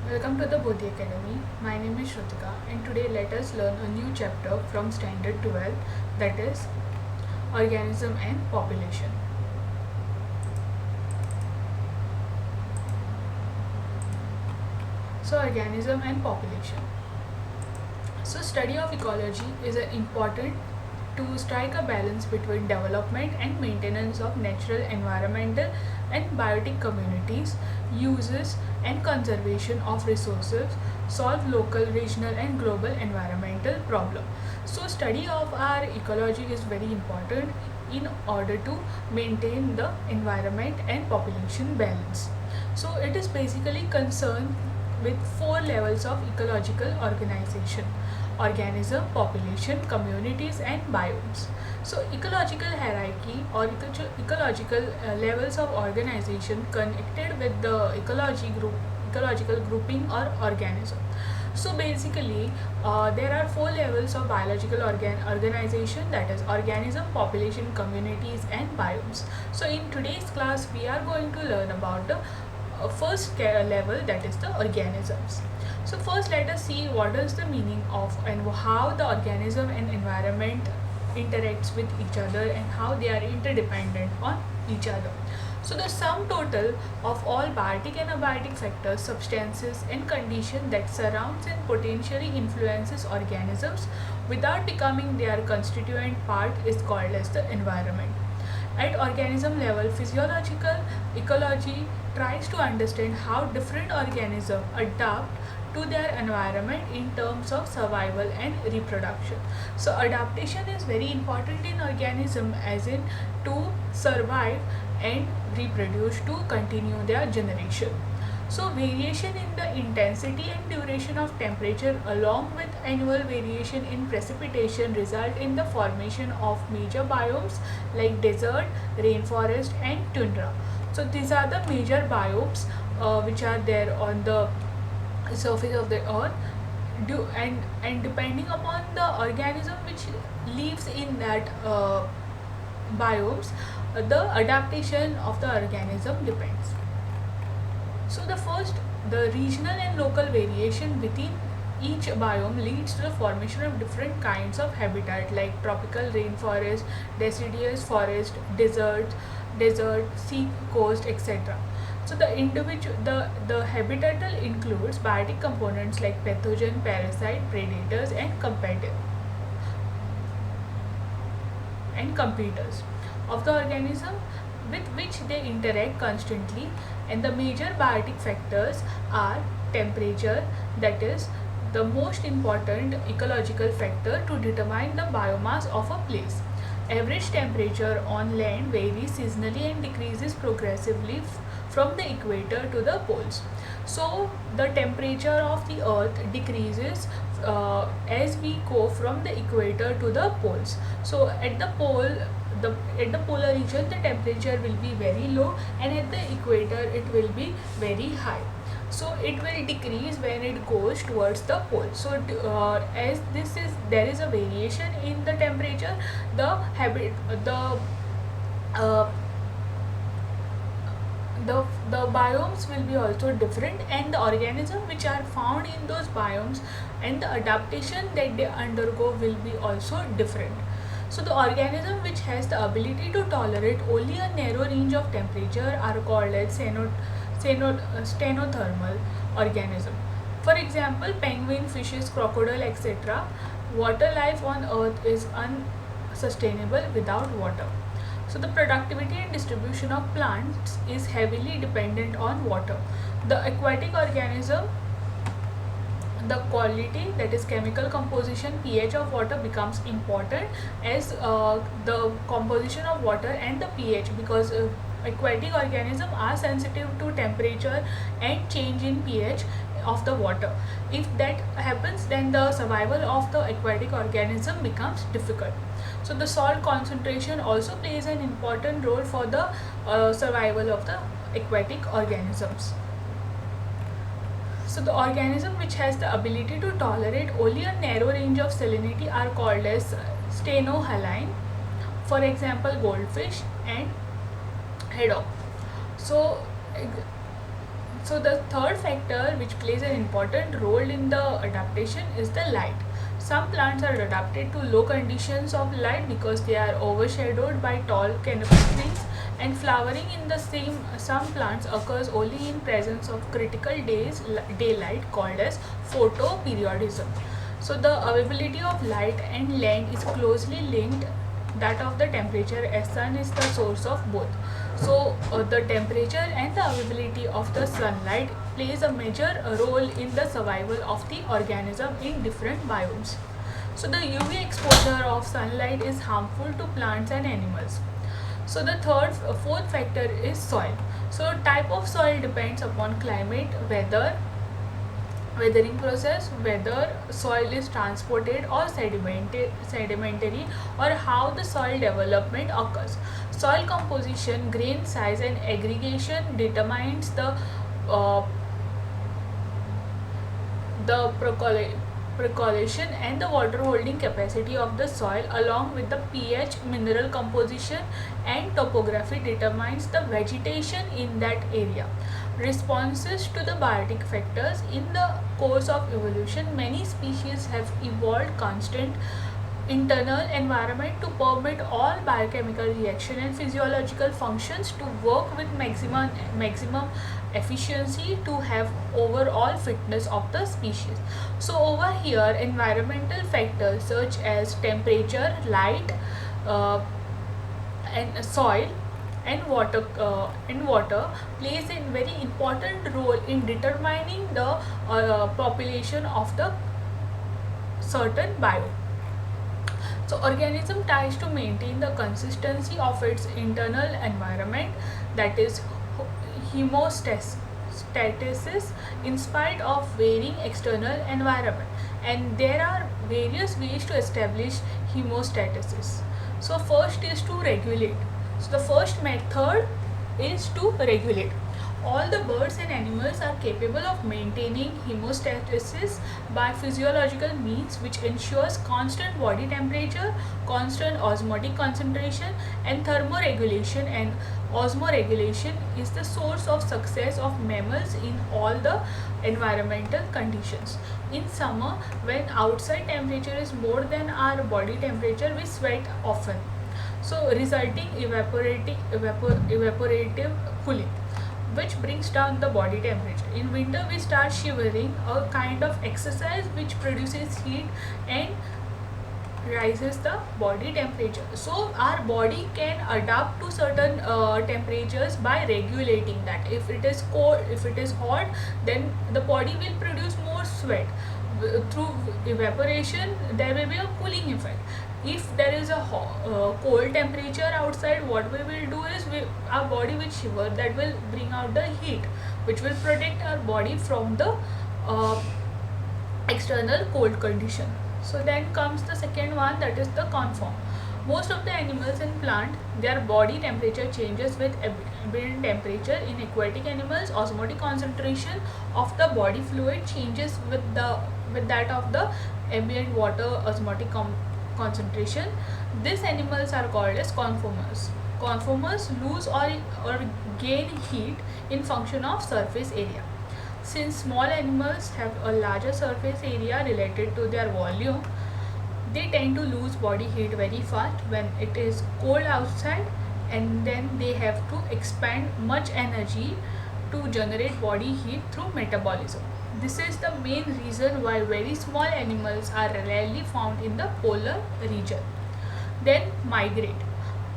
Welcome to the Bodhi Academy. My name is Shrutika and today let us learn a new chapter from Standard 12, that is Organism and Population. So organism and population. So study of ecology is important to strike a balance between development and maintenance of natural environmental and biotic communities, uses and conservation of resources, solve local, regional and global environmental problems. So study of our ecology is very important in order to maintain the environment and population balance. So it is basically concerned with four levels of ecological organization: organism, population, communities and biomes. So ecological hierarchy or ecological levels of organization connected with the ecological grouping or organism. So basically there are four levels of biological organization, that is organism, population, communities and biomes. So in today's class we are going to learn about the first level, that is the organisms. So first let us see what is the meaning of and how the organism and environment interacts with each other and how they are interdependent on each other. So the sum total of all biotic and abiotic factors, substances and conditions that surrounds and potentially influences organisms without becoming their constituent part is called as the environment. At organism level, physiological ecology tries to understand how different organisms adapt to their environment in terms of survival and reproduction. So adaptation is very important in organism, as in to survive and reproduce, to continue their generation. So variation in the intensity and duration of temperature along with annual variation in precipitation result in the formation of major biomes like desert, rainforest and tundra. So these are the major biomes which are there on the surface of the earth. And depending upon the organism which lives in that biomes, the adaptation of the organism depends. So the regional and local variation within each biome leads to the formation of different kinds of habitat like tropical rainforest, deciduous forest, desert, sea coast, etc. So the habitatal includes biotic components like pathogen, parasite, predators and competitors of the organism with which they interact constantly. And the major biotic factors are temperature, that is the most important ecological factor to determine the biomass of a place. Average temperature on land varies seasonally and decreases progressively from the equator to the poles. So the temperature of the earth decreases as we go from the equator to the poles. So at the polar region the temperature will be very low, and at the equator it will be very high. So it will decrease when it goes towards the pole. So as there is a variation in the temperature, the habit uh, the biomes will be also different, and the organisms which are found in those biomes and the adaptation that they undergo will be also different. So the organism which has the ability to tolerate only a narrow range of temperature are called as stenothermal organism. For example, penguin, fishes, crocodile, etc. Water life on earth is unsustainable without water. So the productivity and distribution of plants is heavily dependent on water. The aquatic organism, the quality, that is chemical composition, pH of water becomes important, as the composition of water and the pH, because aquatic organisms are sensitive to temperature and change in pH of the water. If that happens, then the survival of the aquatic organism becomes difficult. So the salt concentration also plays an important role for the survival of the aquatic organisms. So the organism which has the ability to tolerate only a narrow range of salinity are called as stenohaline. For example, goldfish and haddock. So So the third factor which plays an important role in the adaptation is the light. Some plants are adapted to low conditions of light because they are overshadowed by tall canopy trees, and flowering in the same some plants occurs only in presence of critical daylight called as photoperiodism. So the availability of light and land is closely linked that of the temperature, as sun is the source of both. So the temperature and the availability of the sunlight plays a major role in the survival of the organism in different biomes. So the UV exposure of sunlight is harmful to plants and animals. So the fourth factor is soil. So type of soil depends upon climate, weathering process, whether soil is transported or sedimentary, or how the soil development occurs. Soil composition, grain size, and aggregation determines uh, the percolation and the water holding capacity of the soil, along with the pH, mineral composition, and topography determines the vegetation in that area. Responses to the biotic factors. In the course of evolution, many species have evolved constant internal environment to permit all biochemical reaction and physiological functions to work with maximum efficiency to have overall fitness of the species. So over here, environmental factors such as temperature, light, uh, and soil and water plays a very important role in determining the population of the certain biome. So organism tries to maintain the consistency of its internal environment, that is homeostasis, in spite of varying external environment, and there are various ways to establish homeostasis. So first is to regulate. So the first method is to regulate. All the birds and animals are capable of maintaining hemostasis by physiological means, which ensures constant body temperature, constant osmotic concentration, and thermoregulation. And osmoregulation is the source of success of mammals in all the environmental conditions. In summer, when outside temperature is more than our body temperature, we sweat often, so resulting evaporative cooling, which brings down the body temperature. In winter, we start shivering, a kind of exercise which produces heat and rises the body temperature. So our body can adapt to certain temperatures by regulating that. If it is cold, if it is hot, then the body will produce more sweat. Through evaporation, there will be a cooling effect. If there is a cold temperature outside, what we will do is our body will shiver. That will bring out the heat, which will protect our body from the external cold condition. So then comes the second one, that is the conform. Most of the animals and plant, their body temperature changes with ambient temperature. In aquatic animals, osmotic concentration of the body fluid changes with that of the ambient water osmotic concentration. These animals are called as conformers. Conformers lose or gain heat in function of surface area. Since small animals have a larger surface area related to their volume, they tend to lose body heat very fast when it is cold outside, and then they have to expend much energy to generate body heat through metabolism. This is the main reason why very small animals are rarely found in the polar region. Then migrate.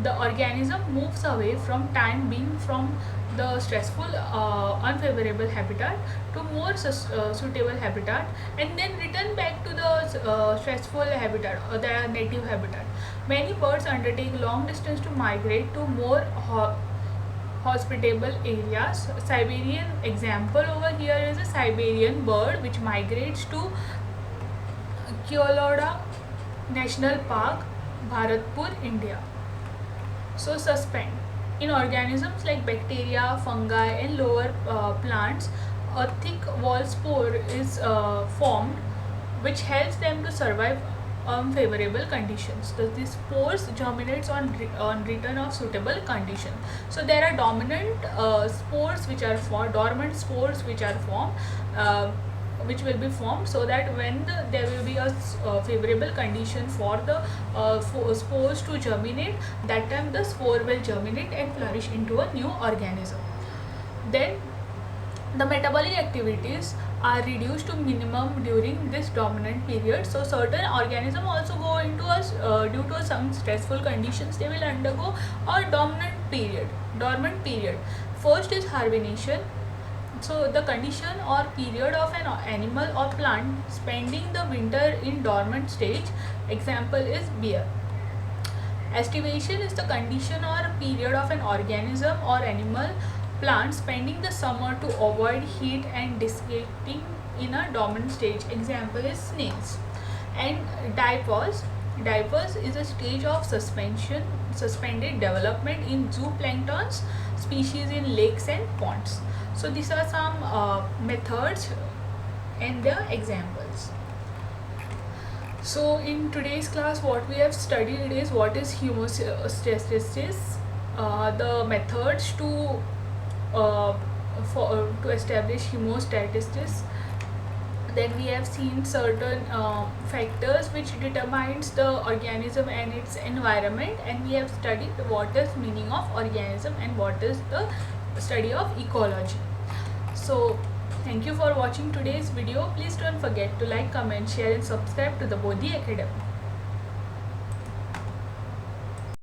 The organism moves away from time being from the stressful, unfavorable habitat to more suitable habitat, and then return back to the stressful habitat or their native habitat. Many birds undertake long distance to migrate to more hospitable areas. Siberian example over here is a Siberian bird which migrates to Kyoloda National Park, Bharatpur, India. So suspend. In organisms like bacteria, fungi, and lower plants, a thick wall spore is formed, which helps them to survive favorable conditions. So these spores germinates on return of suitable condition. So there are dominant spores which are formed, dormant spores which are formed, which will be formed, so that when there will be a favorable condition for the spores to germinate, that time the spore will germinate and flourish into a new organism. Then the metabolic activities are reduced to minimum during this dominant period. So certain organisms also go into a due to some stressful conditions, they will undergo a dormant period. First is hibernation. So the condition or period of an animal or plant spending the winter in dormant stage. Example is bear. Estivation is the condition or period of an organism or animal plant spending the summer to avoid heat and desiccating in a dormant stage. Example is snails. And diapause. Diapause is a stage of suspended development in zooplankton species in lakes and ponds. So these are some methods and their examples. So in today's class, what we have studied is what is homeostasis, the methods to establish homeostasis. Then we have seen certain factors which determines the organism and its environment, and we have studied what is meaning of organism and what is the study of ecology. So thank you for watching today's video. Please don't forget to like, comment, share and subscribe to the Bodhi Academy.